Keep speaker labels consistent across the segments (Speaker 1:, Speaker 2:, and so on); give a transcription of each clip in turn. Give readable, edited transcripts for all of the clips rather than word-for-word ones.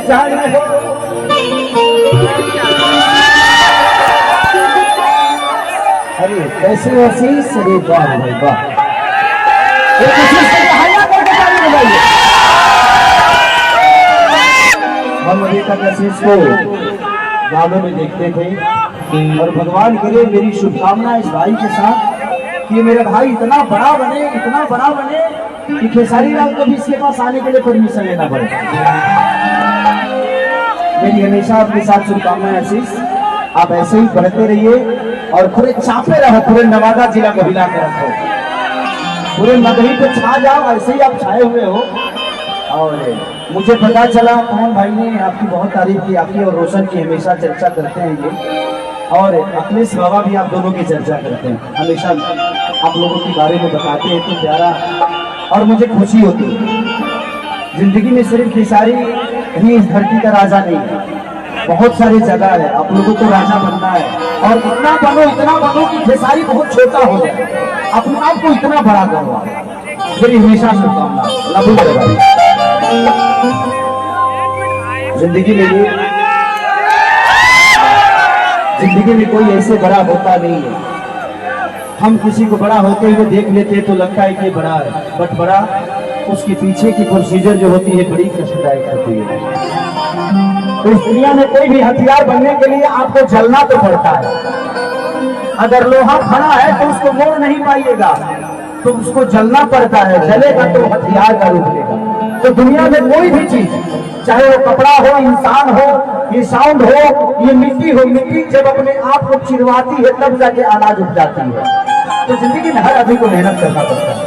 Speaker 1: जाने हो। अरे कैसे आशीष, अरे वाह भाई वाह, हम अभी तक आशीष को गानों में देखते थे और भगवान करे मेरी शुभकामना इस भाई के साथ कि मेरा भाई इतना बड़ा बने कि खेसारी लाल को भी इसके पास आने के लिए परमिशन लेना पड़े। मेरी हमेशा आपके साथ शुभकामनाएं आशीष, आप ऐसे ही बढ़ते रहिए और पूरे चापे रहो, पूरे नवादा जिला को हिला के रखो, पूरे मगही पे छा जाओ, ऐसे ही आप छाए हुए हो। और मुझे पता चला पवन भाई ने आपकी बहुत तारीफ की, आपकी और रोशन की हमेशा चर्चा करते हैं ये, और अखिलेश बाबा भी आप दोनों की चर्चा करते हैं, हमेशा आप लोगों के बारे में बताते हैं, तो प्यारा और मुझे खुशी होती है। जिंदगी में सिर्फ खेसारी ही इस धरती का राजा नहीं है, बहुत सारी जगह है, आप लोगों को राजा बनना है और इतना बनो कि खेसारी बहुत छोटा हो जाए, अपने आप को इतना बड़ा करो। मेरी हमेशा शुभकामना। जिंदगी में कोई ऐसे बड़ा होता नहीं है, हम किसी को बड़ा होते हुए देख लेते हैं तो लगता है कि बड़ा है, बट बड़ा उसके पीछे की प्रोसीजर जो होती है बड़ी कष्टदायक होती है। तो इस दुनिया में कोई भी हथियार बनने के लिए आपको जलना तो पड़ता है। अगर लोहा खड़ा है तो उसको मोड़ नहीं पाइएगा, तो उसको जलना पड़ता है, जलेगा तो हथियार का रूप लेगा। तो दुनिया में कोई भी चीज, चाहे वो कपड़ा हो, इंसान हो, ये साउंड हो, ये मिट्टी हो, मिट्टी जब अपने आप को चिरवाती है तब जाके अनाज उग जाती है। तो जिंदगी में हर आदमी को मेहनत करना पड़ता है।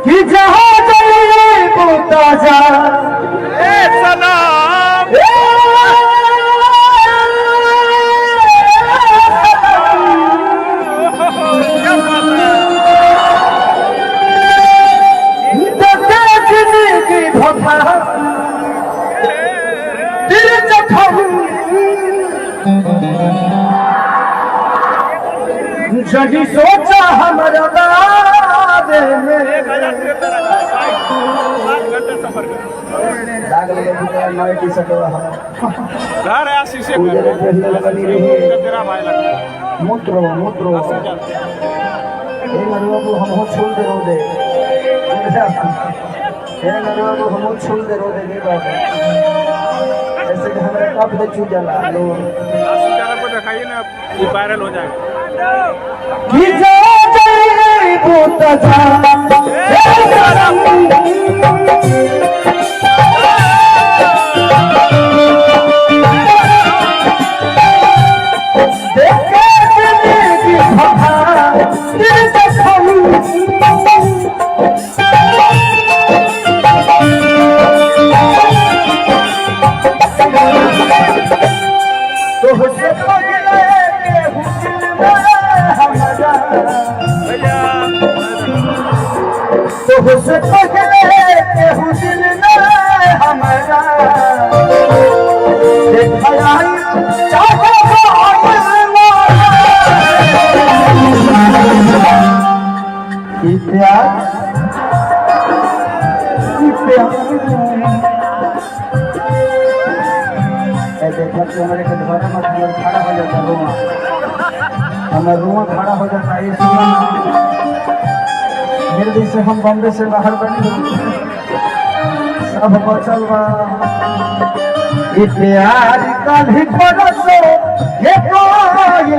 Speaker 1: कि जहां जाए बोता जा सलाम, जगी सोचा हमारा बारे में मूत्रो हम छोड़ दे रो दे हम छोड़ दे रो दे ऐसे हमारे कब दे छू जाला लोग दिखाइए ना, ये वायरल हो जाएगा। उससे पहले के हुस्न ने हमारा देखा प्यार हमारे दोबारा मत खड़ा हो जाता रुआ, हमारा रुआ खड़ा हो जाता है। दिल्ली से हम बॉम्बे से बाहर बने सब बचल बा प्यार का भी परसो ये कोई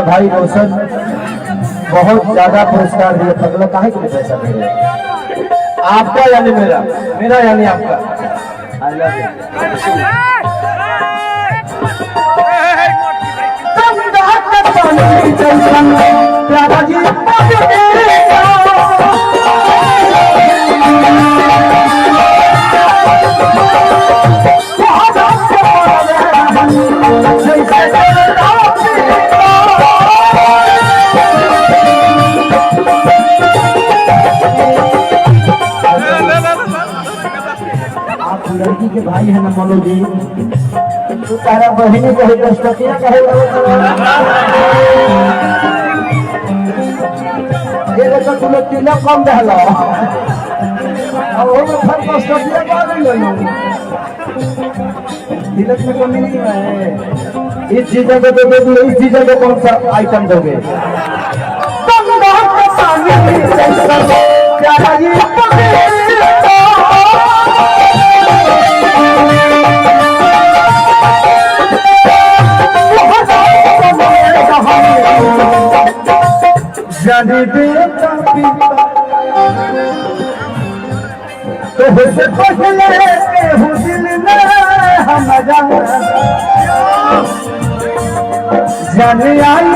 Speaker 1: भाई रोशन बहुत ज्यादा पुरस्कार दिए, पगला काहे के लिए पैसा दे रहे हैं? आपका यानी मेरा, मेरा यानी आपका। I love you. प्यारा जी लड़की के भाई है ना मोलो जी, तू तारा बहनी कहे कष्टिया कहे ये देखो तू लोग तिलक कम दहला और वो में फर कष्टिया कर लो तिलक में कमी नहीं है। इस चीजों को दे दो, इस चीजों को कौन सा आइटम दोगे? तो से पहले दिल में हम जाने आई